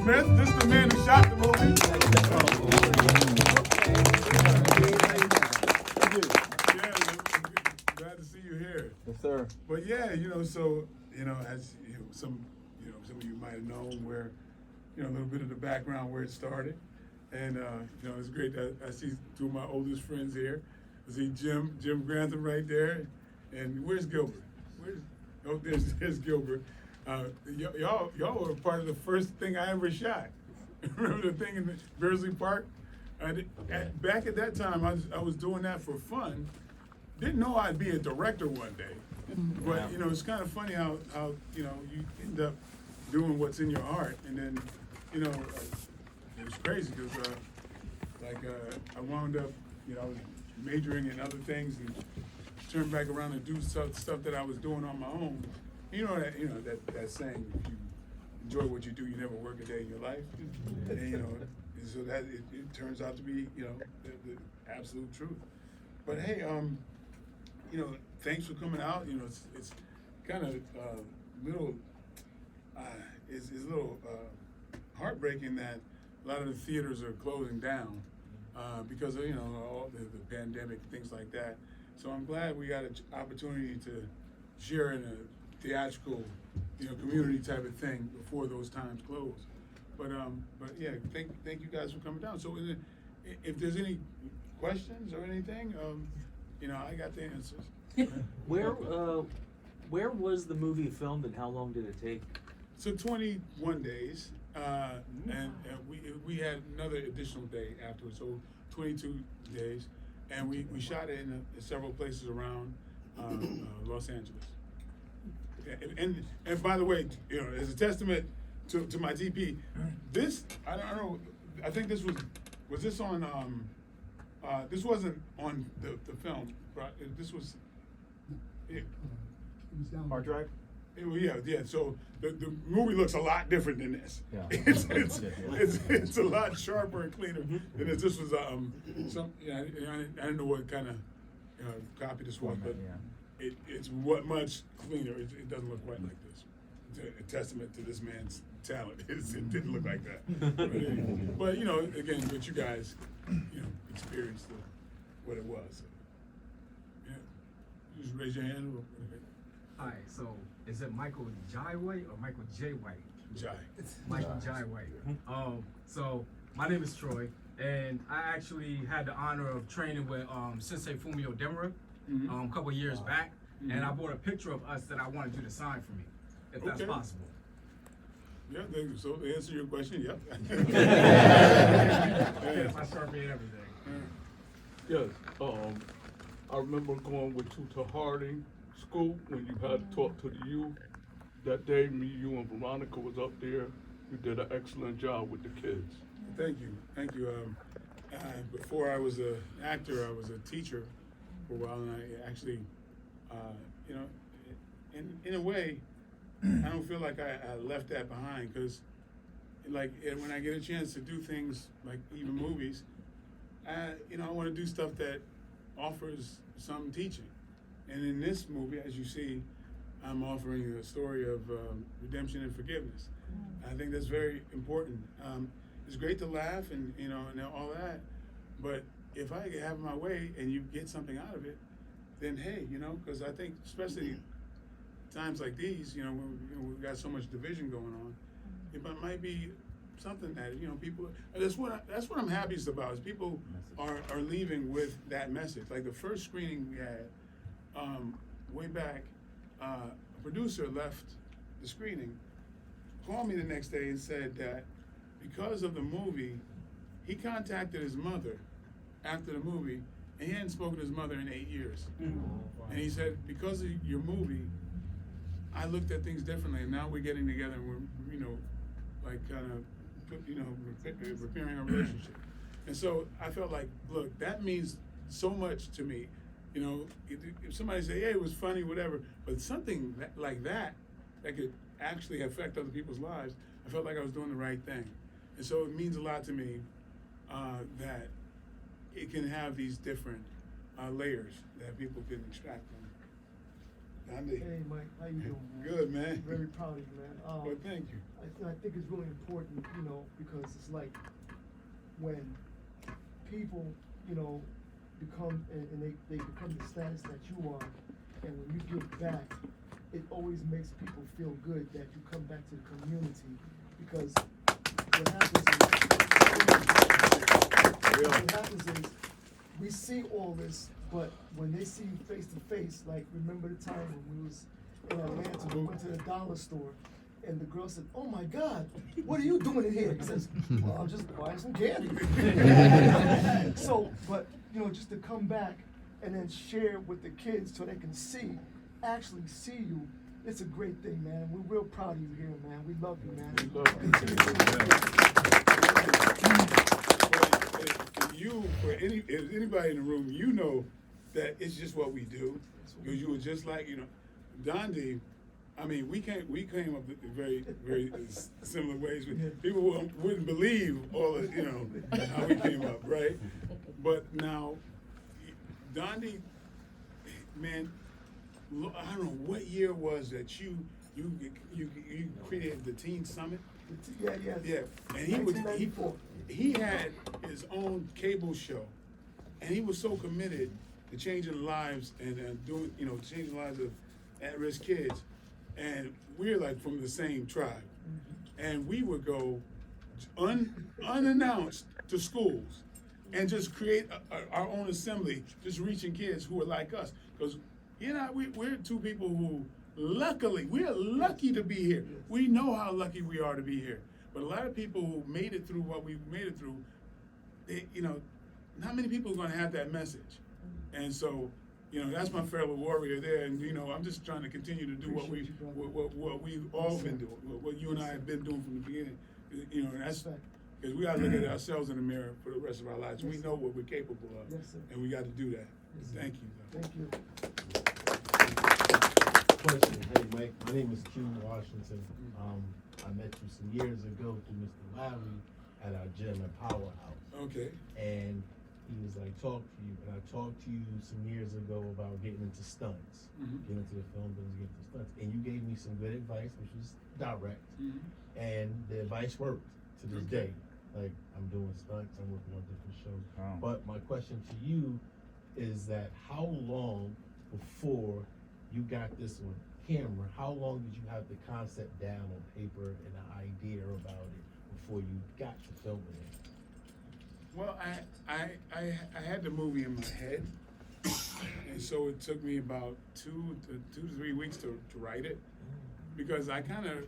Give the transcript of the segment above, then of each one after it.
Smith. This is the man who shot the movie. Yeah, glad to see you here. Yes, sir. But yeah, so as some of you might have known where, a little bit of the background where it started, and it's great that I see two of my oldest friends here. I see Jim Grantham right there, and where's Gilbert? There's Gilbert. Y'all were part of the first thing I ever shot. Remember the thing in Beardsley Park? Back at that time, I was doing that for fun. Didn't know I'd be a director one day. But it's kind of funny how you end up doing what's in your heart, and then it was crazy because I wound up I was majoring in other things and turned back around and do stuff that I was doing on my own. That saying, if you enjoy what you do, you never work a day in your life. And so that it turns out to be the absolute truth. But hey, thanks for coming out. It's kind of little it's a little heartbreaking that a lot of the theaters are closing down because of all the pandemic, things like that. So I'm glad we got an opportunity to share in a theatrical, community type of thing before those times close. But yeah, thank you guys for coming down. So if there's any questions or anything, I got the answers. Where was the movie filmed and how long did it take? So 21 days, and we had another additional day afterwards, so 22 days, and we shot it in several places around Los Angeles. And by the way, as a testament to my DP, this I don't know. I think this was this on. This wasn't on the film. Right? This was. Hard drive. Yeah. So the movie looks a lot different than this. Yeah. It's a lot sharper and cleaner than this. This was I didn't know what kind of copy this was, but it's much cleaner. It doesn't look quite like this. It's a testament to this man's talent. It didn't look like that. But again, but you guys, experienced what it was. So, yeah, you just raise your hand. Hi, so is it Michael Jai White or Michael J. White? Jai. Michael Jai White. So my name is Troy, and I actually had the honor of training with Sensei Fumio Demura a couple years back, and I brought a picture of us that I wanted you to sign for me, if that's possible. Yeah, so to answer your question, yep. Yes, I Sharpie everything. Yes, I remember going with you to Harding School when you had to talk to the youth. That day, me, you, and Veronica was up there. You did an excellent job with the kids. Thank you. Before I was an actor, I was a teacher for a while, and I actually, in a way, I don't feel like I left that behind because, when I get a chance to do things like even movies, I want to do stuff that offers some teaching. And in this movie, as you see, I'm offering a story of redemption and forgiveness. I think that's very important. It's great to laugh and all that, but if I have my way and you get something out of it, then hey, because I think especially times like these, when we've got so much division going on, it might be something that people. That's what I'm happiest about is people are leaving with that message. Like the first screening we had. Way back, a producer left the screening, called me the next day and said that because of the movie, he contacted his mother after the movie, and he hadn't spoken to his mother in 8 years. And he said, because of your movie, I looked at things differently, and now we're getting together and we're repairing our relationship. And so I felt like, look, that means so much to me. If somebody say, "Hey, it was funny," whatever, but something like that could actually affect other people's lives, I felt like I was doing the right thing, and so it means a lot to me that it can have these different layers that people can extract from. Andy. Hey, Mike, how you doing, man? Good, man. Very proud of you, man. Well, thank you. I think it's really important, because it's like when people, become, and they become the status that you are, and when you give back, it always makes people feel good that you come back to the community, because what happens is we see all this, but when they see you face to face, like remember the time when we was in Atlanta, we went to the dollar store, and the girl said, "Oh my God, what are you doing in here?" He says, "Well, I'm just buying some candy." So, but just to come back and then share with the kids so they can actually see you, it's a great thing, man. We're real proud of you here, man. We love you, man. We love you. For anybody in the room, that it's just what we do. Because you were just like, Dondi. I mean, we came up in very, very similar ways. People wouldn't believe all of, how we came up, right? But now, Dondi, man, I don't know what year was that you created the Teen Summit. Yeah, and he had his own cable show, and he was so committed to changing lives and doing, changing the lives of at-risk kids. And we're like from the same tribe, and we would go unannounced to schools and just create our own assembly, just reaching kids who are like us. Because we're two people who we're lucky to be here. We know how lucky we are to be here. But a lot of people who made it through what we made it through, not many people are going to have that message. And so, that's my fellow warrior there. And, I'm just trying to continue to do what we've all been doing, what you and I have been doing from the beginning. That's because we got to look at ourselves in the mirror for the rest of our lives. We know what we're capable of, and we got to do that. Thank you. Thank you. Question. Hey, Mike. My name is Q Washington. I met you some years ago through Mr. Lowry at our gym at Powerhouse. Okay. And he was like, talk to you. And I talked to you some years ago about getting into stunts, getting into the film business, getting into stunts. And you gave me some good advice, which was direct. And the advice worked to this day. Like, I'm doing stunts, I'm working on different shows. But my question to you is that how long before you got this on camera, how long did you have the concept down on paper and the idea about it before you got to filming it? Well, I had the movie in my head, and so it took me about 2 to 3 weeks to write it, because I kind of,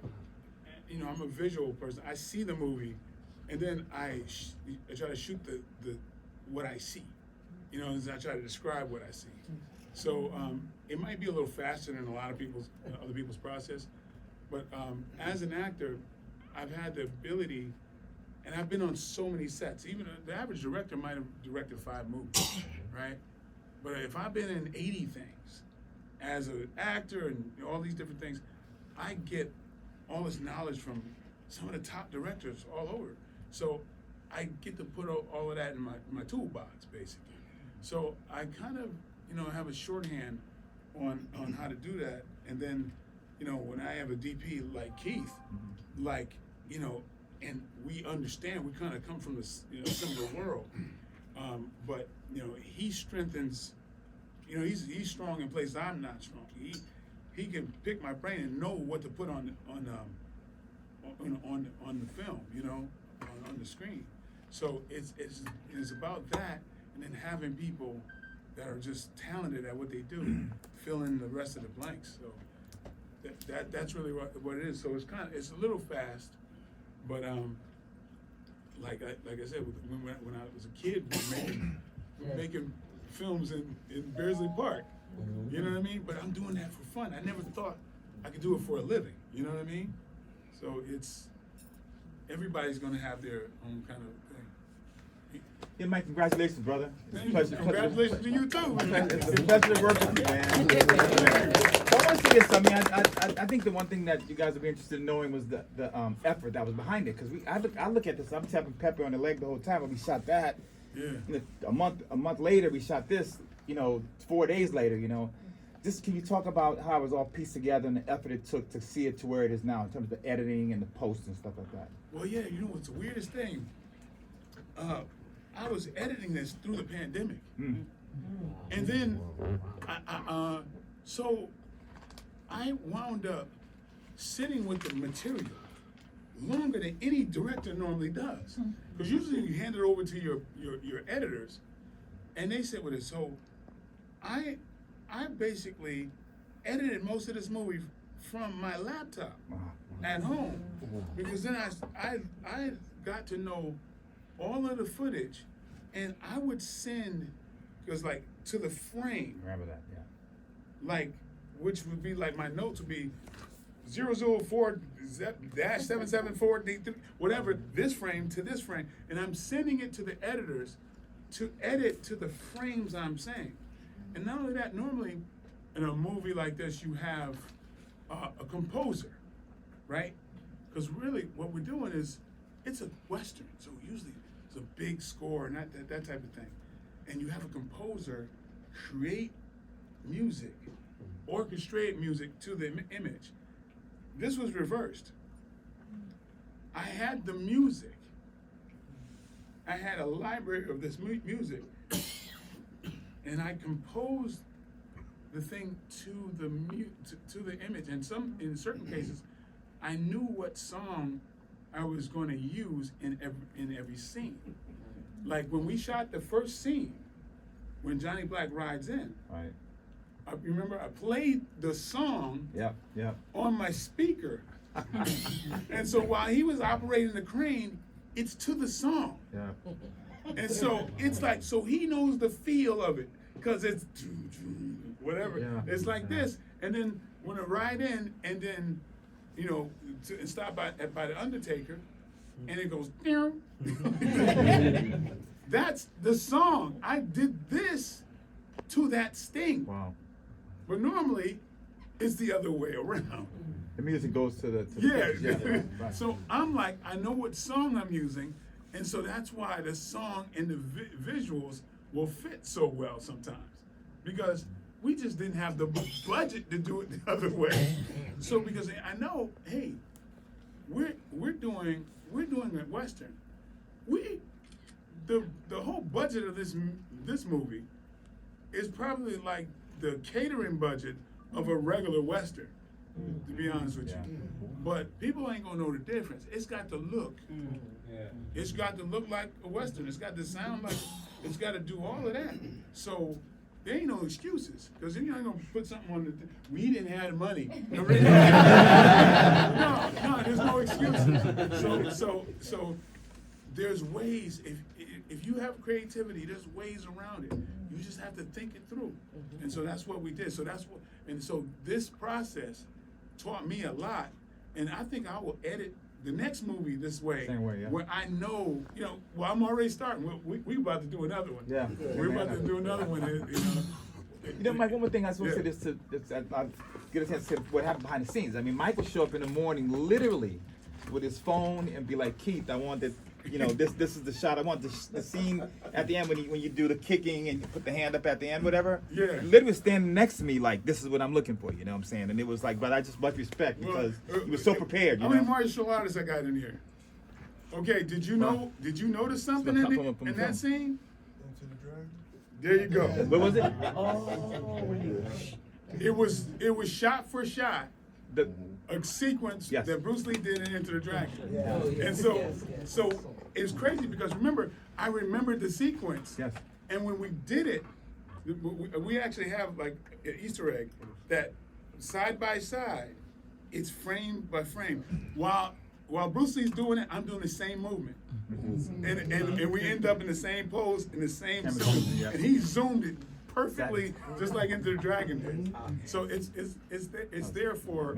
I'm a visual person. I see the movie, and then I try to shoot the what I see, as I try to describe what I see. So it might be a little faster than a lot of other people's process, but as an actor, I've had the ability. And I've been on so many sets. Even the average director might have directed 5 movies, right? But if I've been in 80 things as an actor and all these different things, I get all this knowledge from some of the top directors all over. So I get to put all of that in my toolbox, basically. So I kind of, have a shorthand on how to do that. And then, when I have a DP like Keith, and we understand, we kind of come from this, similar world. But, he strengthens, he's strong in places I'm not strong. He can pick my brain and know what to put on the film, on the screen. So it's about that, and then having people that are just talented at what they do fill in the rest of the blanks. So that's really what it is. So it's a little fast. But like I said, when I was a kid, we were making films in Beardsley Park. You know what I mean? But I'm doing that for fun. I never thought I could do it for a living. You know what I mean? So everybody's gonna have their own kind of thing. Yeah, Mike, congratulations, brother. Congratulations to you too. It's a pleasure to work with you, man. But I want to get something. I think the one thing that you guys would be interested in knowing was the effort that was behind it. Because I look at this, I'm tapping Pepper on the leg the whole time, but we shot that. Yeah. A month later, we shot this. 4 days later. just can you talk about how it was all pieced together and the effort it took to see it to where it is now in terms of the editing and the post and stuff like that? Well, yeah, you know what's the weirdest thing? I was editing this through the pandemic. Mm. And then, so I wound up sitting with the material longer than any director normally does. Because usually you hand it over to your editors and they sit with it. So I basically edited most of this movie from my laptop at home. Because then I got to know all of the footage and I would send, because like to the frame, Remember that, yeah. like, which would be like, my notes would be 004-774, whatever, this frame to this frame. And I'm sending it to the editors to edit to the frames I'm saying. And not only that, normally in a movie like this, you have a composer, right? Because really what we're doing is, it's a Western, so usually it's a big score and that type of thing. And you have a composer create music, orchestrate music to the image. This was reversed. I had the music. I had a library of this music, and I composed the thing to the to the image. And in certain cases, I knew what song I was going to use in every scene. Like when we shot the first scene, when Johnny Black rides in. Right. I remember I played the song Yep. on my speaker. And so while he was operating the crane, it's to the song. Yeah. And so it's like, so he knows the feel of it, because it's whatever. Yeah. It's like this. And then when I ride in, and then, you know, and stop by the Undertaker, and it goes, that's the song. I did this to that sting. Wow. But normally, it's the other way around. The music goes to the Yeah. pitch, yeah. Right. So I'm like, I know what song I'm using, and so that's why the song and the visuals will fit so well sometimes, because we just didn't have the budget to do it the other way. So because I know, hey, we're doing a Western. The whole budget of this movie is probably like the catering budget of a regular Western, to be honest with you. But people ain't gonna know the difference. It's got to look. It's got to look like a Western. It's got to sound like, it's got to do all of that. So there ain't no excuses, because you're not gonna put something on we didn't have the money. No, there's no excuses. So there's ways, if you have creativity, there's ways around it. You just have to think it through. And so that's what we did. So this process taught me a lot. And I think I will edit the next movie this way. Same way, yeah. Where I know, well, I'm already starting. We about to do another one. Yeah. We're about to do another one. Mike, one more thing I just want to Yeah. say this I'll get a chance to say what happened behind the scenes. I mean, Mike would show up in the morning literally with his phone and be like, Keith, I want this, this is the shot. I want the scene at the end when you do the kicking and you put the hand up at the end, whatever. Yeah. He literally standing next to me like, this is what I'm looking for, you know what I'm saying? And it was like, but I just much respect because he was so prepared, How many martial artists I got in here? Okay, did you notice something in that scene? There you go. What was it? It was shot for shot The, a sequence Yes. that Bruce Lee did in Enter the Dragon. And so it's crazy because remember, I remembered the sequence. Yes. And when we did it, we actually have like an Easter egg that side by side, it's frame by frame. While Bruce Lee's doing it, I'm doing the same movement. And we end up in the same pose, in the same zone. Yeah. And he zoomed it perfectly, just like Enter the Dragon did. So it's there for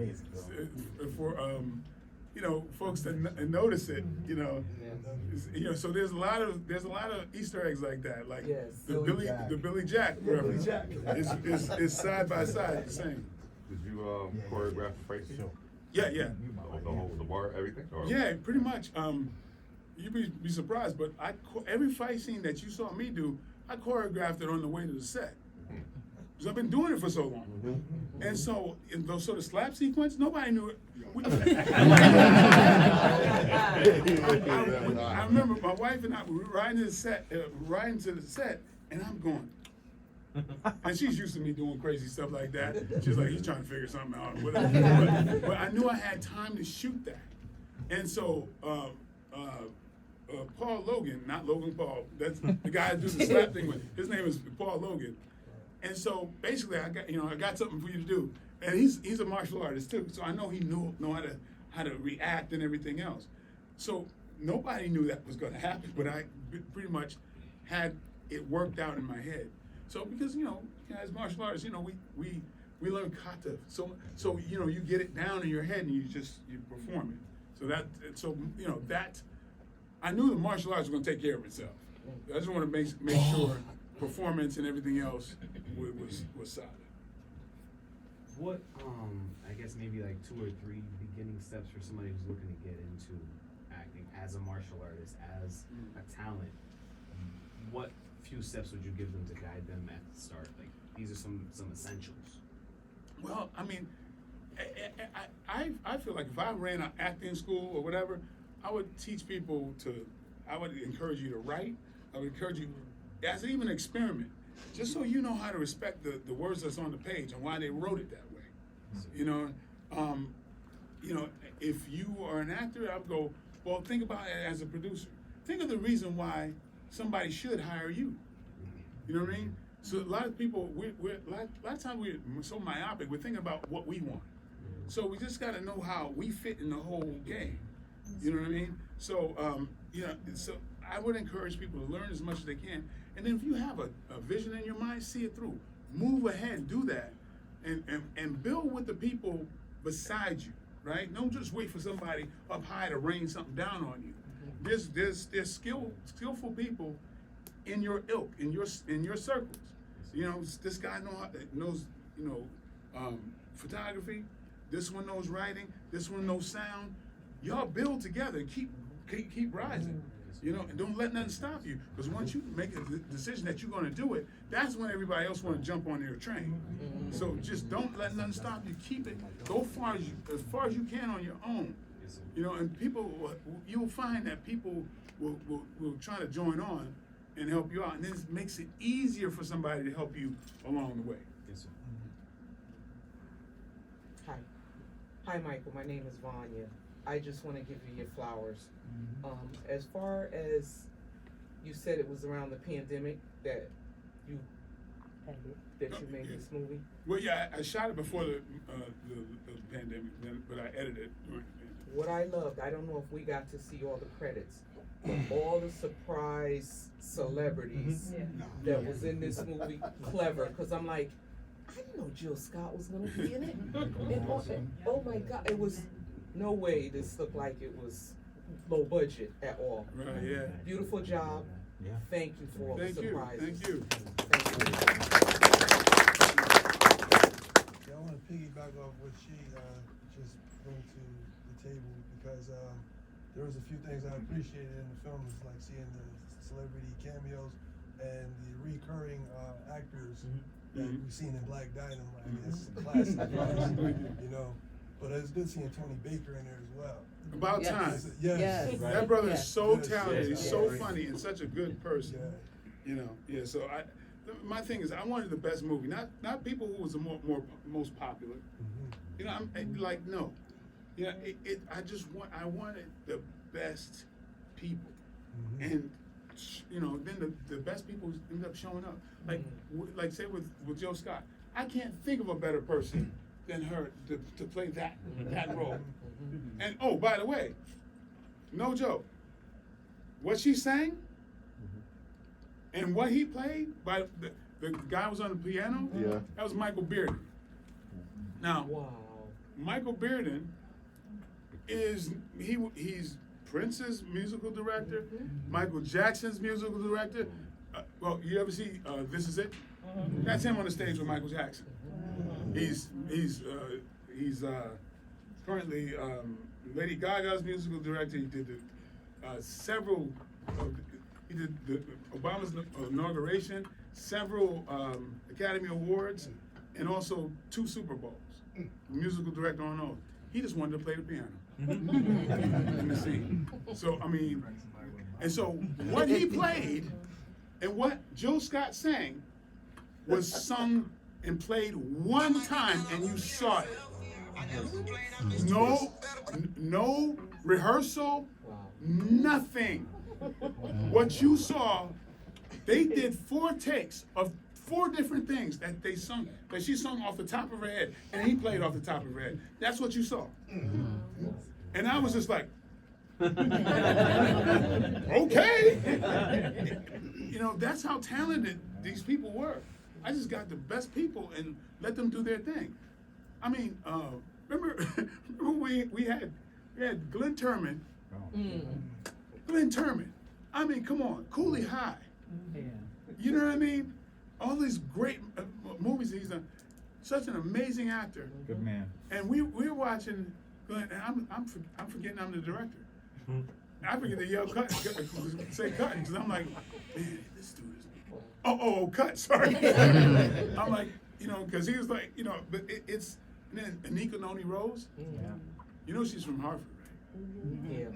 folks to notice it. So there's a lot of Easter eggs like that. Like the Billy Jack reference is side by side the same. Did you choreograph the fight? Yeah. The bar, everything? Or? Yeah, pretty much. You'd be surprised, but every fight scene that you saw me do, I choreographed it on the way to the set. because I've been doing it for so long. And so in those sort of slap sequence, nobody knew it. I remember my wife and I were riding to the set, and I'm going. And she's used to me doing crazy stuff like that. She's like, he's trying to figure something out, or whatever. But I knew I had time to shoot that. And so Paul Logan, not Logan Paul, that's the guy I do the slap thing with. His name is Paul Logan. And so basically, I got something for you to do. And he's a martial artist too, so I know he know how to react and everything else. So nobody knew that was going to happen, but I pretty much had it worked out in my head. So because as martial artists, we learn kata. So you get it down in your head and you perform it. So that I knew the martial arts was going to take care of itself. I just want to make sure performance and everything else was solid. What, I guess maybe like 2 or 3 beginning steps for somebody who's looking to get into acting as a martial artist, as a talent, what few steps would you give them to guide them at the start? Like, these are some essentials. Well, I mean, I feel like if I ran an acting school or whatever, I would teach people I would encourage you to write. I would encourage you, as even an experiment, just so you know how to respect the words that's on the page and why they wrote it that way. If you are an actor, I would go, well, think about it as a producer. Think of the reason why somebody should hire you. You know what I mean? So a lot of people, a lot of times we're so myopic, we're thinking about what we want. So we just got to know how we fit in the whole game. You know what I mean? So, so I would encourage people to learn as much as they can. And then if you have a vision in your mind, see it through. Move ahead, do that. And build with the people beside you, right? Don't just wait for somebody up high to rain something down on you. There's skillful people in your ilk, in your circles. This guy knows photography. This one knows writing. This one knows sound. Y'all build together and keep rising. And don't let nothing stop you. Because once you make a decision that you're going to do it, that's when everybody else want to jump on their train. So just don't let nothing stop you. Keep it. Go as far as you can on your own. And you'll find that people will try to join on and help you out. And then it makes it easier for somebody to help you along the way. Yes, sir. Hi, Michael. My name is Vanya. I just want to give you your flowers. As far as you said, it was around the pandemic that you made this movie. Well, yeah, I shot it before the pandemic, but I edited it during the pandemic. What I loved, I don't know if we got to see all the credits, but all the surprise celebrities that was in this movie, clever, because I'm like, I didn't know Jill Scott was going to be in it. And oh my God, it was no way this looked like it was low budget at all. Right, yeah. Beautiful job. Yeah. Thank you for all the surprises. Thank you. Thank you. I want to piggyback off what she just brought to the table because there was a few things I appreciated in the film, like seeing the celebrity cameos and the recurring actors that we've seen in Black Dynamite. I mean, it's a classic, But it's good seeing Tony Baker in there as well. About time. Yes. That brother is so Yes. talented. He's Yes. so funny and such a good person. Yeah. So my thing is, I wanted the best movie, not people who was the most popular. I'm like, no. I wanted the best people, and then the best people end up showing up. Like say with Jill Scott, I can't think of a better person than her to play that role. And oh, by the way, no joke, what she sang and what he played by the guy who was on the piano, that was Michael Bearden. Now, Michael Bearden he's Prince's musical director, Michael Jackson's musical director. Well, you ever see This Is It? That's him on the stage with Michael Jackson. He's currently Lady Gaga's musical director. He did several. He did Obama's inauguration, several Academy Awards, and also 2 Super Bowls. Musical director on those. He just wanted to play the piano in the scene. So I mean, and so what he played and what Jill Scott sang was sung and played one time, and you saw it. No rehearsal, nothing. What you saw, they did 4 takes of 4 different things that they sung, that she sung off the top of her head, and he played off the top of her head. That's what you saw. And I was just like, okay. You know, that's how talented these people were. I just got the best people and let them do their thing. I mean, remember we had Glenn Turman. Glenn Turman. I mean, come on, Cooley High. You know what I mean? All these great movies he's done. Such an amazing actor. Good man. And we're watching Glenn, and I'm forgetting I'm the director. I forget to yell cut, say cut, because I'm like, man, this dude is. Oh, cut. Sorry. I'm like, you know, because he was like, you know, but it's and then Anika Noni Rose. You know she's from Harvard, right? Yeah.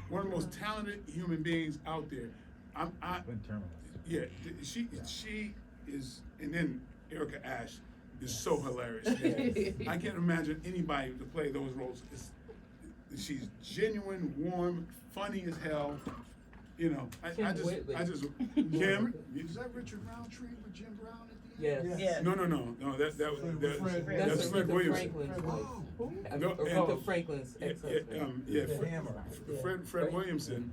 One of the most talented human beings out there. Glenn Turman. Yeah, she is, and then Erica Ash is so hilarious. I can't imagine anybody to play those roles. She's genuine, warm, funny as hell. You know, I just Kim. Is that Richard Roundtree with Jim Brown at the end? Yes. No. That's Fred Williamson. Franklin's wife. No, Aretha Franklin's ex-husband. Fred Williamson.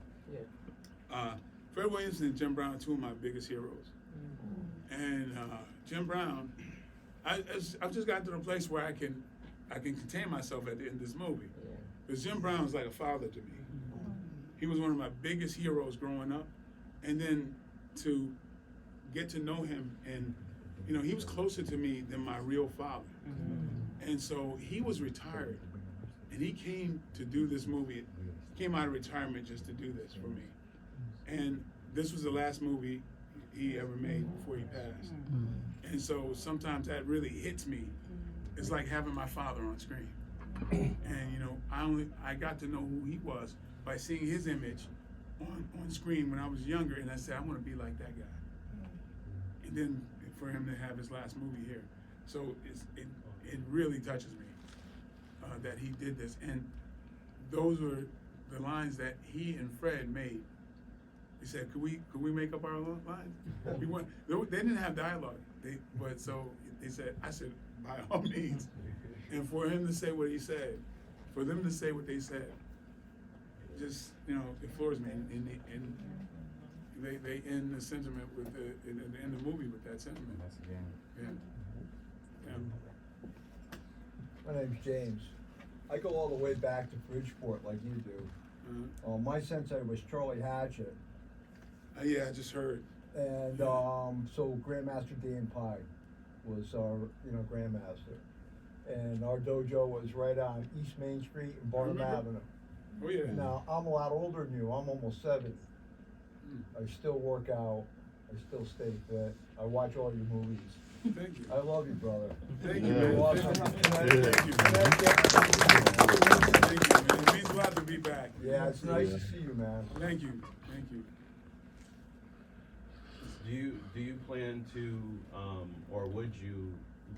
Fred Williamson and Jim Brown are 2 of my biggest heroes. And Jim Brown, I've just gotten to the place where I can contain myself at the end of this movie. Because Jim Brown was like a father to me. He was one of my biggest heroes growing up. And then to get to know him, and you know, he was closer to me than my real father. And so he was retired, and he came to do this movie. Came out of retirement just to do this for me. And this was the last movie he ever made before he passed. And so sometimes that really hits me. It's like having my father on screen. And you know, I got to know who he was by seeing his image on screen when I was younger, and I said, I want to be like that guy. And then for him to have his last movie here. So it really touches me that he did this. And those were the lines that he and Fred made. He said, could we make up our lines? They didn't have dialogue. I said, by all means. And for him to say what he said, for them to say what they said, just, you know, it floors me. And they end the sentiment with end the movie with that sentiment. Yeah. My name's James. I go all the way back to Bridgeport like you do. My sensei was Charlie Hatchett. Yeah, I just heard. And so Grandmaster Dan Pye was our, Grandmaster. And our dojo was right on East Main Street and Barnum Avenue. Oh yeah. Now, I'm a lot older than you. I'm almost 70. I still work out. I still stay fit. I watch all your movies. Thank you. I love you, brother. Thank you, man. You're awesome. Thank you. Thank you, man. It means a lot to be back. Yeah, it's nice to see you, man. Thank you. Thank you. Do you plan to, or would you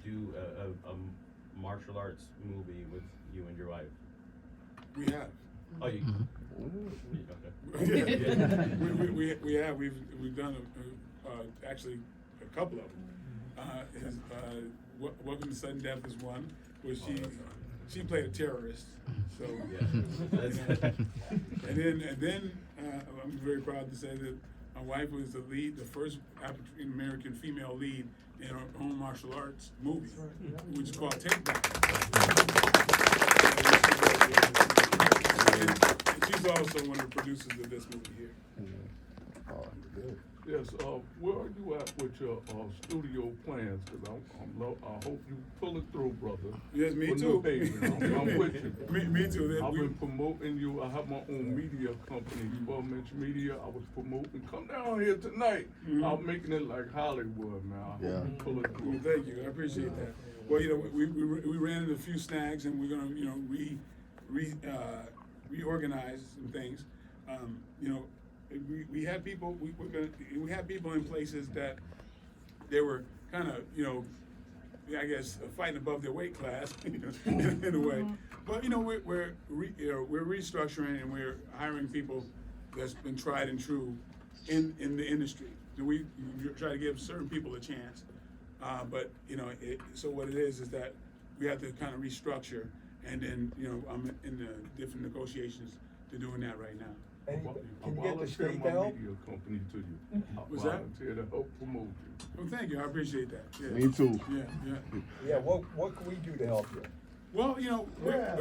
do a martial arts movie with you and your wife? We have. Oh, you. Okay. We have. We've done actually a couple of them. Welcome to Sudden Death is one where she played a terrorist. So and then I'm very proud to say that my wife was the first African American female lead in her own martial arts movie, which is called Takedown. And she's also one of the producers of this movie here. Oh, good. Yes, where are you at with your studio plans? Cause I hope you pull it through, brother. Yes, me For too. New Haven. I'm with you. Me too. I've been promoting you. I have my own media company, 12-inch media. I was promoting. Come down here tonight. I'm making it like Hollywood, man. I hope you pull it through. Well, thank you. I appreciate that. Well, you know, we ran into a few snags, and we're gonna, you know, reorganize some things. You know, we had people. We had people in places that they were kind of, you know, I guess fighting above their weight class in a way. But you know, we're restructuring, and we're hiring people that's been tried and true in the industry. So we try to give certain people a chance. But you know, so what it is that we have to kind of restructure, and then you know, I'm in the different negotiations to doing that right now. And I can you get the volunteer state my to help? media company to you. I What's that? volunteer to help promote you. Well, thank you. I appreciate that. Yeah. Me too. Yeah. Yeah, what can we do to help you? Well, you know, Yeah.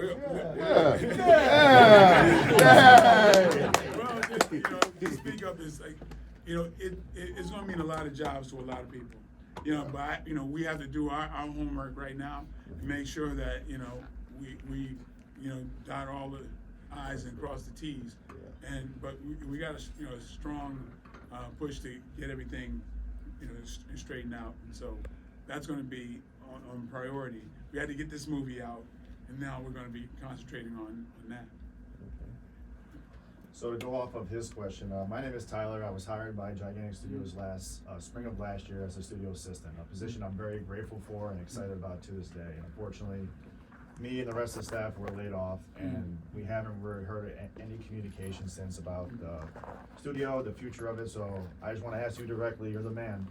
Well, just, you know, to speak up is like, you know, it's going to mean a lot of jobs to a lot of people. You know, but you know, we have to do our homework right now and make sure that you know we you know dot all the I's and cross the T's. But we got a strong push to get everything you know straightened out. And so that's going to be on priority. We had to get this movie out, and now we're going to be concentrating on that. So to go off of his question, my name is Tyler. I was hired by Gigantic Studios spring of last year as a studio assistant, a position I'm very grateful for and excited about to this day. Unfortunately, me and the rest of the staff were laid off, and we haven't really heard any communication since about the studio, the future of it. So I just want to ask you directly, you're the man.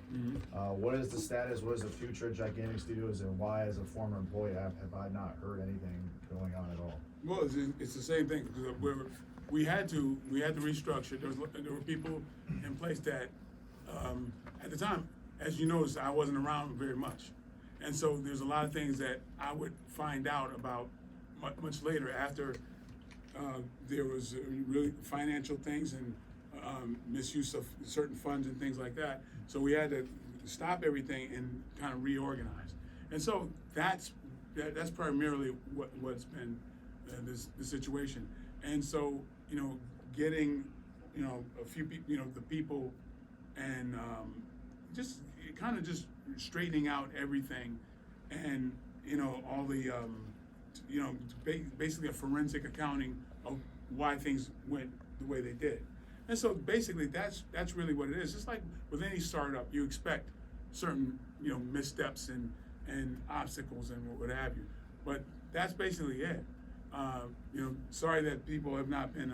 What is the status, what is the future of Gigantic Studios, and why, as a former employee, have I not heard anything going on at all? Well, it's the same thing, because we had to restructure. There were people in place that at the time, as you noticed, I wasn't around very much. And so there's a lot of things that I would find out about much later after there was really financial things and misuse of certain funds and things like that. So we had to stop everything and kind of reorganize. And so that's primarily what's been the situation. And so, you know, getting, you know, a few people, you know, the people and just kind of just straightening out everything and, you know, all the, you know, basically a forensic accounting of why things went the way they did. And so basically that's really what it is. Just like with any startup, you expect certain, you know, missteps and obstacles and what have you. But that's basically it. You know, sorry that people have not been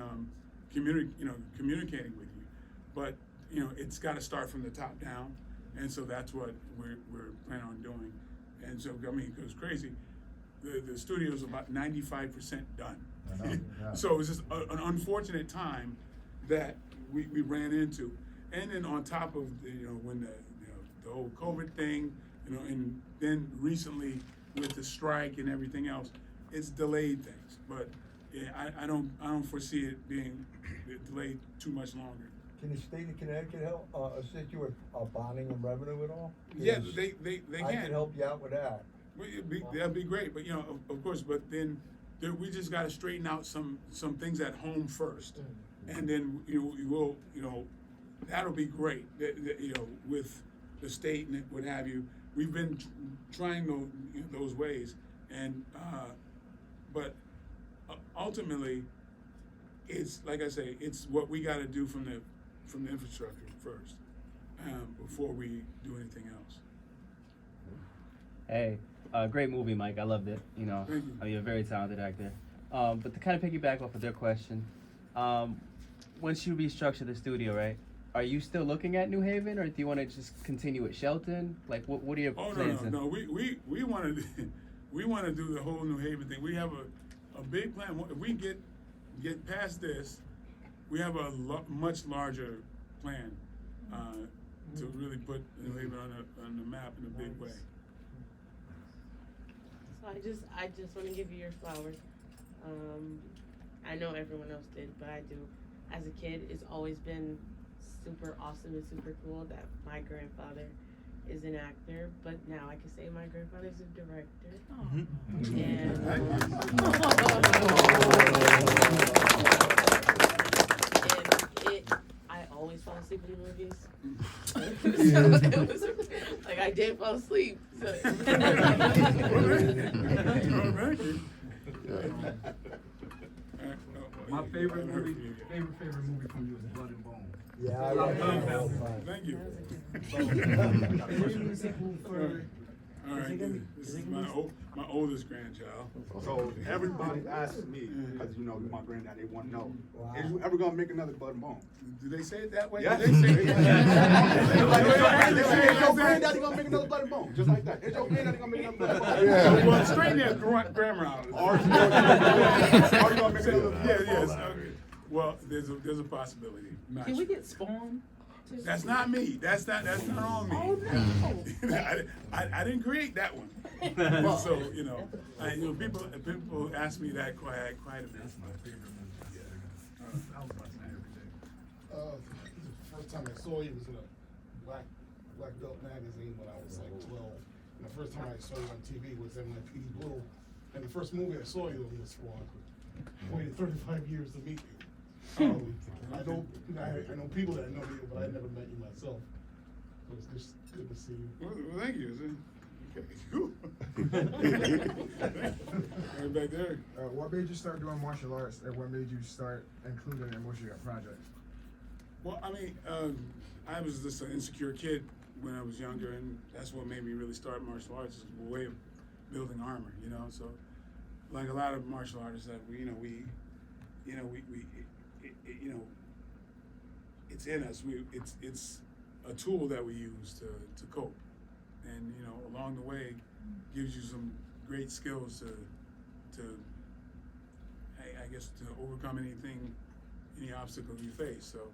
communicating with you, but you know, it's got to start from the top down, and so that's what we're planning on doing. And so I mean, it was crazy. The studio's about 95% done. Yeah. So it was just an unfortunate time that we ran into, and then on top of you know when the whole COVID thing, you know, and then recently with the strike and everything else, it's delayed things. But yeah, I don't foresee it being delayed too much longer. Can the state of Connecticut help assist you with bonding and revenue at all? Yeah, Because they can. I can help you out with that. Well, that'd be great, but you know, of course, but then we just got to straighten out some things at home first, and then we'll that'll be great. You know, with the state and what have you, we've been trying those ways, and but ultimately, it's like I say, it's what we got to do from the infrastructure first, before we do anything else. Hey, great movie, Mike. I loved it. You know, Thank you. You're a very talented actor. But to kind of piggyback off of their question, once you restructure the studio, right? Are you still looking at New Haven, or do you want to just continue at Shelton? Like, what are your plans? No. We want to we want to do the whole New Haven thing. We have a big plan. If we get past this, we have a much larger plan to really put New Haven on the map in a big way. So I just want to give you your flowers. I know everyone else did, but I do. As a kid, it's always been super awesome and super cool that my grandfather is an actor, but now I can say my grandfather's a director. I always fall asleep in movies. So it was, like I did fall asleep. So. My favorite movie from you is Blood and Bone. Yeah, I love that one. Thank you. All right, this is my oldest grandchild. So everybody asks me, because you know you're my granddad, they want to know, is you ever gonna make another Blood and Bone? Do they say it that way? Yes. Do they say it They say, is your granddaddy gonna make another Blood and Bone? Just like that. Is your granddaddy gonna make another Blood and Bone? Yeah. Well, straighten that grammar out. Are you gonna make another Blood and Bone? Yes. Well, there's a possibility. Not Can we sure. get Spawn? That's not me. That's not on me. Oh no! I didn't create that one. So people ask me that quite a bit. That's my favorite movie. Yeah. I was watching that every day. The first time I saw you was in a black belt magazine when I was like 12. And the first time I saw you on TV was in my P. Blue. And the first movie I saw you in was Spawn. I waited 35 years to meet you. I know people that know you, but I never met you myself. So it's just good to see you. Well, thank you. Right back there. What made you start doing martial arts, and what made you start including it in most of your projects? Well, I mean, I was just an insecure kid when I was younger, and that's what made me really start martial arts, is a way of building armor, So, like a lot of martial artists that it's in us. It's a tool that we use to cope, and along the way, gives you some great skills to I guess to overcome any obstacle you face. So,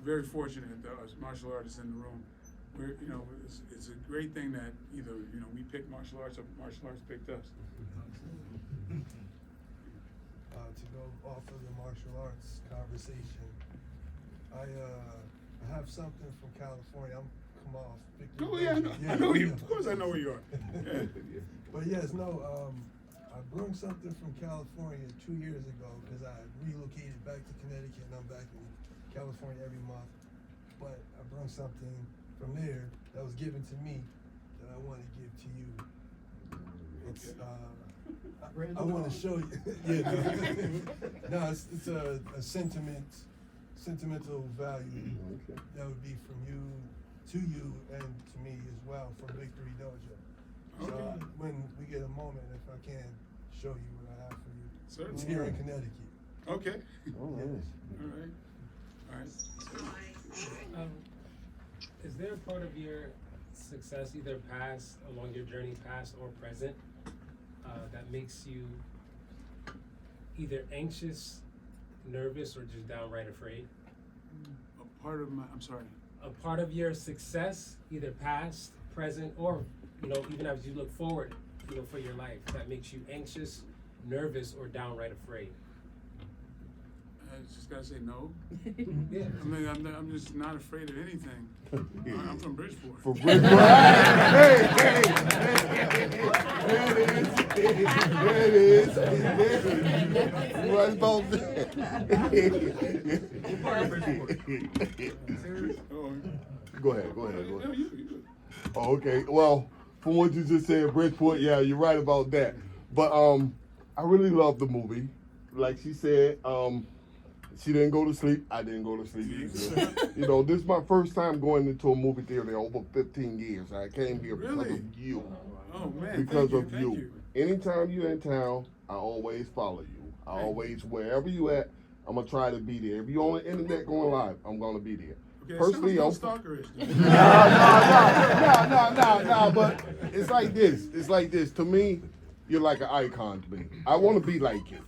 very fortunate that us martial artists in the room. We're it's a great thing that either we picked martial arts or martial arts picked us. To go off of the martial arts conversation, I have something from California. I'm come off. Oh yeah, I know you. Of course, I know where you are. But yes, no. I brought something from California 2 years ago because I relocated back to Connecticut and I'm back in California every month. But I brought something from there that was given to me that I want to give to you. It's I want to show you. Yeah, no, it's a sentimental value that would be from you to you and to me as well from Victory Dojo. So when we get a moment, if I can show you what I have for you, certainly. It's here in Connecticut. Okay. Oh, All right. Is there a part of your success, either past, along your journey, past or present, that makes you either anxious, nervous, or just downright afraid? A part of I'm sorry. A part of your success, either past, present, or even as you look forward, for your life, that makes you anxious, nervous, or downright afraid. I just gotta say no. Yeah. I mean, I'm just not afraid of anything. I'm from Bridgeport. From Bridgeport. Hey. There it is. Right about that. Go ahead. Oh, okay. Well, from what you just said, Bridgeport, yeah, you're right about that. But I really love the movie. Like she said, she didn't go to sleep. I didn't go to sleep either. This is my first time going into a movie theater in over 15 years. I came here because of you. Oh man, Because thank of you. you. Anytime you're in town, I always follow you. I always, wherever you at, I'm gonna try to be there. If you're on the internet going live, I'm gonna be there. Okay, Personally, sounds I'm stalkerish. No, but it's like this. To me, you're like an icon to me. I want to be like you.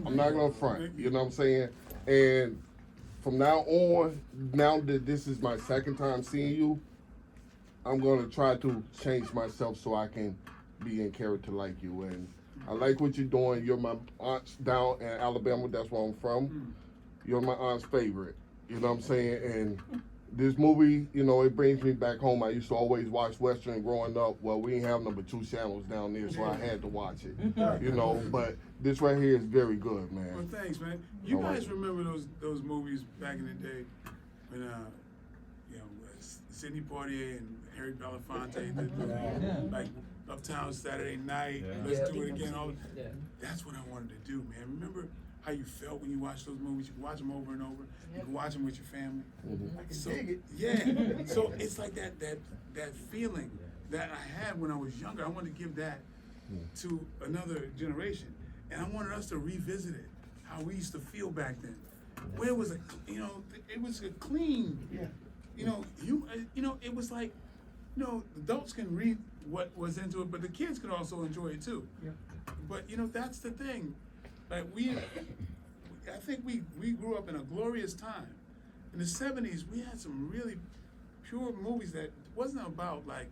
I'm not gonna front. You know what I'm saying? And from now on, now that this is my second time seeing you, I'm gonna try to change myself so I can be in character like you. And I like what you're doing. You're my aunt's down in Alabama. That's where I'm from. You're my aunt's favorite. You know what I'm saying? And this movie, you know, it brings me back home. I used to always watch Western growing up. Well, we didn't have number 2 channels down there, so I had to watch it. You know, but this right here is very good, man. Well, thanks, man. You All guys right. remember those movies back in the day when you know, Sidney Poitier and Harry Belafonte did like Uptown Saturday Night, Let's Do It Again. That's what I wanted to do, man. Remember how you felt when you watched those movies? You could watch them over and over. You could watch them with your family. So, yeah. So it's like that feeling that I had when I was younger. I wanted to give that to another generation, and I wanted us to revisit it. How we used to feel back then. Where was it? You know, it was a clean. You know, it was like, you know, adults can read what was into it, but the kids could also enjoy it too. But you know, that's the thing. Like I think we grew up in a glorious time. In the 70s, we had some really pure movies that wasn't about like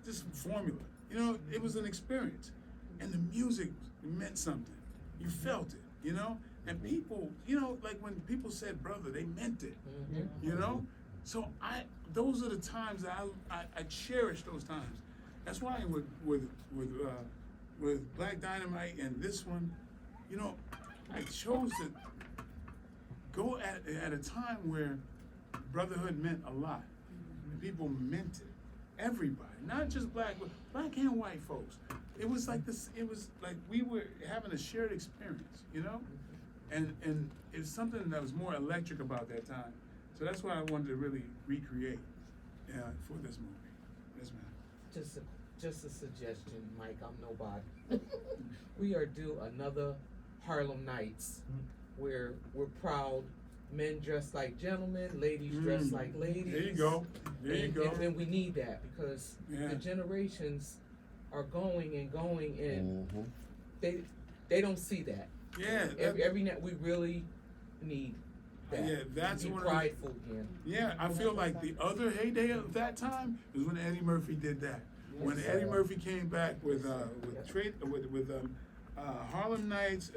just formula. You know, it was an experience, and the music meant something. You felt it, you know. And people, you know, like when people said "brother," they meant it. You know. So those are the times that I cherish those times. That's why with Black Dynamite and this one, you know, I chose to go at a time where brotherhood meant a lot. And people meant it. Everybody, not just black and white folks. It was like this. It was like we were having a shared experience, you know, and it's something that was more electric about that time. So that's why I wanted to really recreate for this movie. Yes, ma'am. Just a suggestion, Mike. I'm nobody. We are due another Harlem Nights, where we're proud. Men dressed like gentlemen, ladies dressed like ladies. There you go. There you go. And we need that because the generations are going and they don't see that. Yeah. Every night we really need that. Yeah, that's be one prideful of the, again. Yeah, I feel like the other heyday of that time is when Eddie Murphy did that. When Eddie Murphy came back with Harlem Nights,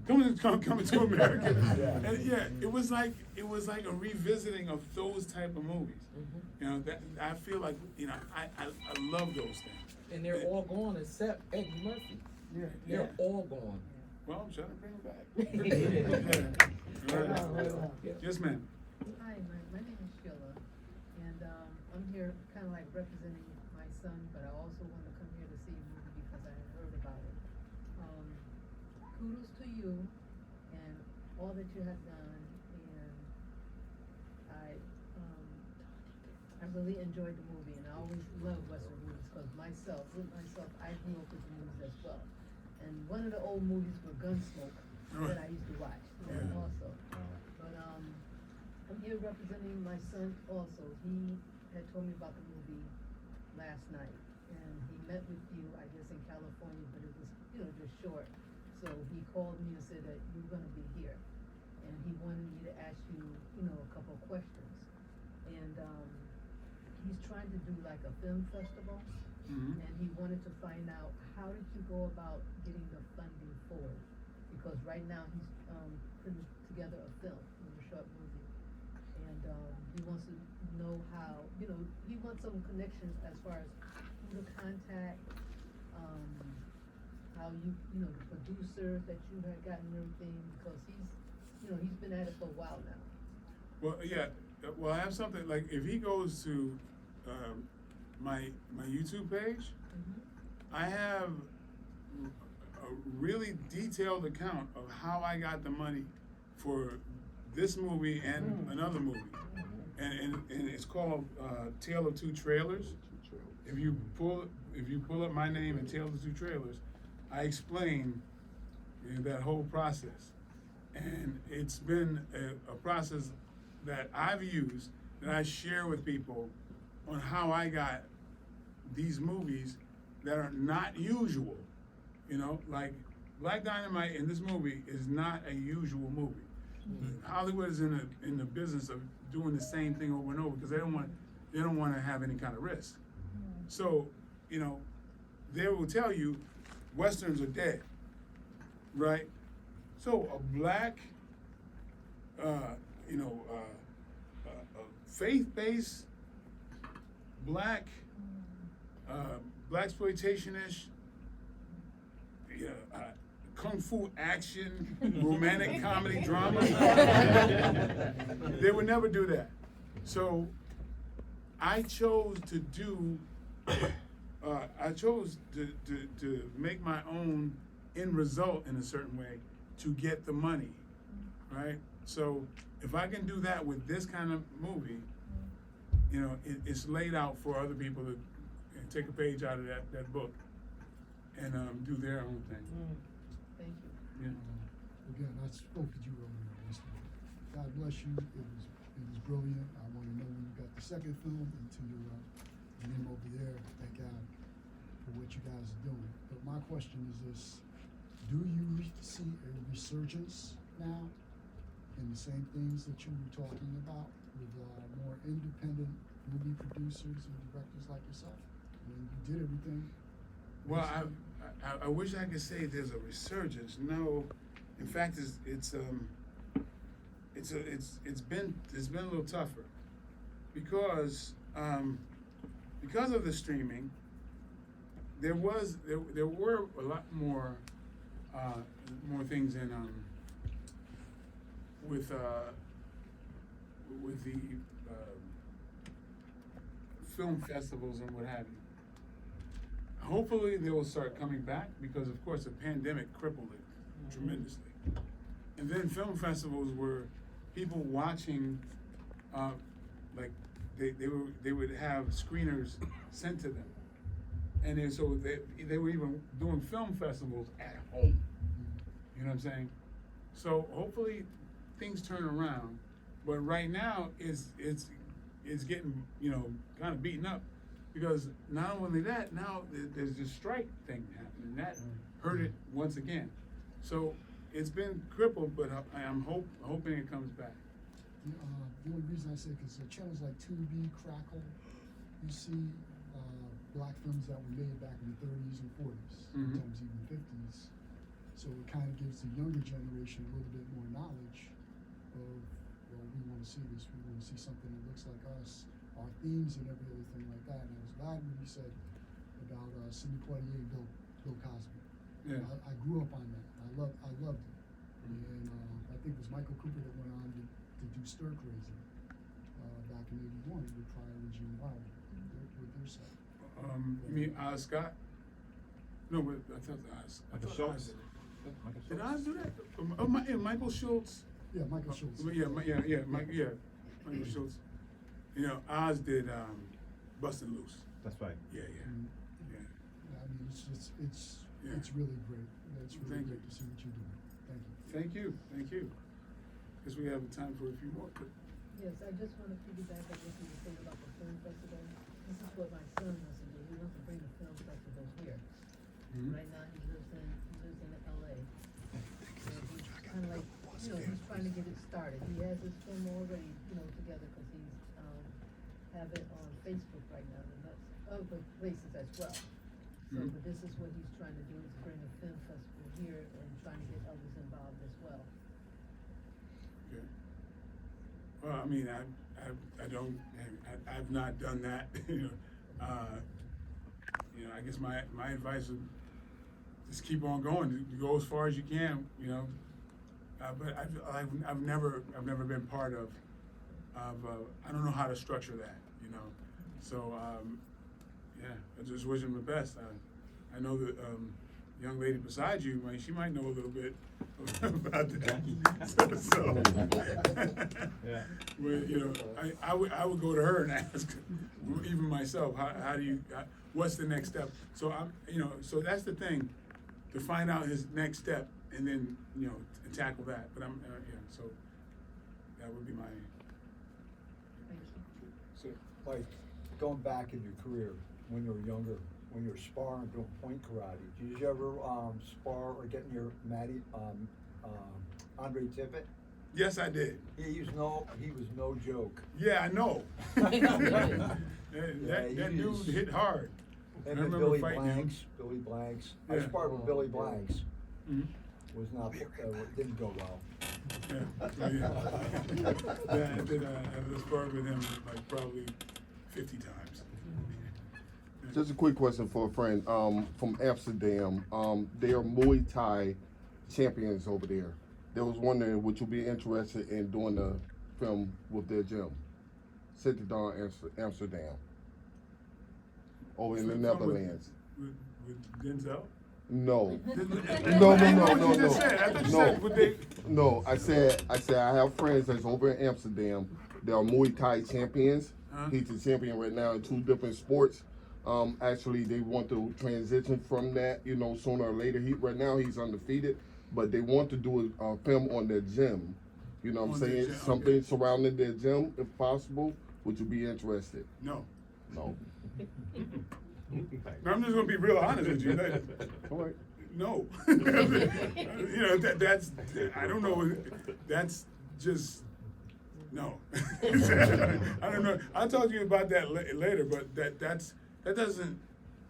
Coming to America. And yeah, it was like a revisiting of those type of movies. You know, that I feel like, you know, I love those things. And they're all gone except Eddie Murphy. They're all gone. Well, I'm trying to bring it back. Yes, ma'am. Hi, my name is Sheila, and I'm here kind of like representing my son, but I also want to come here to see a movie because I heard about it. Kudos to you and all that you have done, and I really enjoyed the movie, and I always love Western movies because myself, I grew up with the movies as well. And one of the old movies were Gunsmoke that I used to watch also. But I'm here representing my son also. He had told me about the movie last night, and he met with you, I guess, in California, but it was, you know, just short. So he called me and said that you're going to be here, and he wanted me to ask you, you know, a couple of questions. And he's trying to do like a film festival, and he wanted to find out how did you go about getting the funding for it? Because right now he's putting together a film, a short movie, and he wants to know how, you know, he wants some connections as far as who to contact, how you know, the producer that you had gotten and everything, because he's been at it for a while now. Well, yeah. Well, I have something like if he goes to my YouTube page, I have a really detailed account of how I got the money for this movie and another movie, and it's called Tale of Two Trailers. If you pull up my name and Tale of Two Trailers, I explain that whole process, and it's been a process that I've used that I share with people on how I got these movies that are not usual. You know, like Black Dynamite in this movie is not a usual movie. Hollywood is in the business of doing the same thing over and over because they don't want to have any kind of risk. So, you know, they will tell you Westerns are dead. right? So a black, faith-based, black, blaxploitation-ish, kung fu action, romantic comedy drama. They would never do that. So I chose to do, to make my own end result in a certain way to get the money, right? So if I can do that with this kind of movie, it's laid out for other people to take a page out of that book and do their own thing. Thank you. Yeah. Again, I spoke to you earlier this morning. God bless you. It was brilliant. I want to know when you got the second film into your name over there. Thank God for what you guys are doing. But my question is this: do you see a resurgence now in the same things that you were talking about with more independent movie producers and directors like yourself? I mean, you did everything. Well, I wish I could say there's a resurgence. No, in fact, it's been a little tougher because of the streaming. There were a lot more things in with the film festivals and what have you. Hopefully they will start coming back because of course the pandemic crippled it tremendously. And then film festivals were people watching, like they would have screeners sent to them. And then so they were even doing film festivals at home. You know what I'm saying? So hopefully things turn around. But right now it's getting, kind of beaten up. Because not only that, now there's this strike thing happening. That hurt it once again. So it's been crippled, but I'm hoping it comes back. The only reason I say because channels like Tubi, Crackle, you see black films that were made back in the 30s and 40s, sometimes even 50s. So it kind of gives the younger generation a little bit more knowledge of, well, we want to see this. We want to see something that looks like us. Our themes and everything like that. And I was glad when you said about Sidney Poitier and Bill Cosby. Yeah. I grew up on that. I loved it. And I think it was Michael Cooper that went on to do Stir Crazy back in '81 with Pryor and Gene Wilder with their set. You mean Oz Scott? No, but I thought Oz. Michael Schultz. Did Oz do that? Michael Schultz. Yeah, Michael Schultz. Michael Schultz. Oz did Bustin' Loose. That's right. Yeah. Yeah, I mean, it's really great. It's really great to see what you're doing. Thank you. Thank you. Guess we have time for a few more. Yes, I just want to piggyback on what you were saying about the film festival. This is what my son wants to do. He wants to bring the film festival here. Right now he lives in LA. And he's kind of like, he's trying to get it started. He has his film already, together because he's have it on Facebook right now, and that's other places as well. So, but this is what he's trying to do, is bring a film festival here and trying to get others involved as well. Okay. Well, I mean, I've not done that. I guess my advice would just keep on going. You go as far as you can, But I've never been part of. I don't know how to structure that, So I just wish him the best. I know that young lady beside you, she might know a little bit about that. Yeah. But I would go to her and ask, even myself, how do you, what's the next step? So so that's the thing, to find out his next step and then tackle that. But so that would be my. So, Mike, going back in your career when you were younger, when you were sparring doing point karate, did you ever spar or get in your Matty Andre Tippett? Yes, I did. He was no joke. Yeah, I know. that dude hit hard. And then Billy Blanks. I sparred with Billy Blanks. Mm-hmm. was not, didn't go well. Yeah, I've sparred with him like probably 50 times. Just a quick question for a friend from Amsterdam. They are Muay Thai champions over there. They was wondering, would you be interested in doing a film with their gym? Sittardon, Amsterdam. Over in the Netherlands. With Denzel? No. No, I said I have friends that's over in Amsterdam. They are Muay Thai champions. He's a champion right now in 2 different sports. Actually, they want to transition from that, you know, sooner or later. Right now he's undefeated, but they want to do a film on their gym. You know what I'm saying? Something surrounding their gym, if possible. Would you be interested? No. No. I'm just gonna be real honest with you. All right. No. You know, that's, I don't know, that's just, no. I don't know, I'll talk to you about that later, but that doesn't,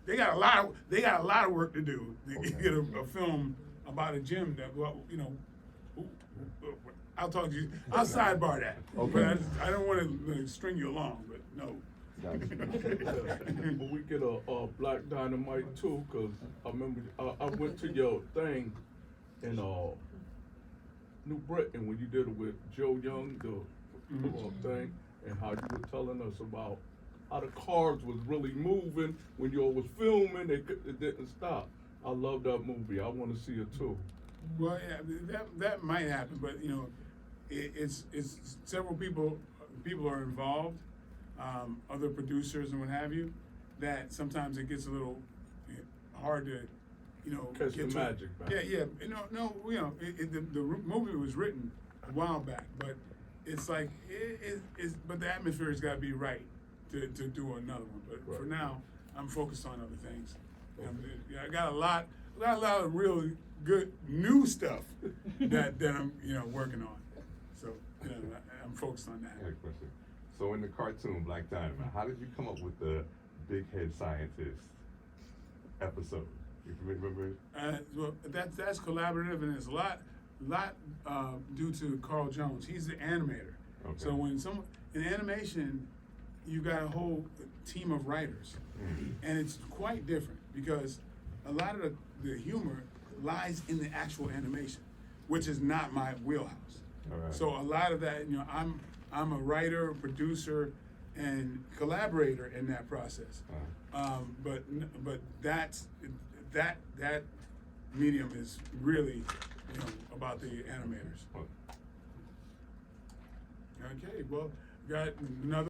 they got a lot of work to do to get a film about a gym that, well, you know, I'll talk to you, I'll sidebar that. Okay. But I don't wanna string you along, but no. But we get a Black Dynamite too, cause I remember I went to your thing in New Britain when you did it with Joe Young, the thing, and how you were telling us about how the cars was really moving when you all was filming. It didn't stop. I love that movie. I want to see it too. Well, yeah, that might happen, but you know, it's several people are involved. Other producers and what have you, that sometimes it gets a little hard to, you know, Catch get the to magic back. Yeah, the movie was written a while back, but it's like but the atmosphere has got to be right to do another one. But for now, I'm focused on other things. I got a lot of really good new stuff that I'm working on. So I'm focused on that. I got a question. So in the cartoon Black Dynamite, how did you come up with the big head scientist episode? You remember? Well, that's collaborative, and it's a lot due to Carl Jones. He's the animator. Okay. So when in animation, you got a whole team of writers, and it's quite different because a lot of the humor lies in the actual animation, which is not my wheelhouse. All right. So a lot of that, I'm a writer, producer, and collaborator in that process. But that medium is really about the animators. Okay, well, got another.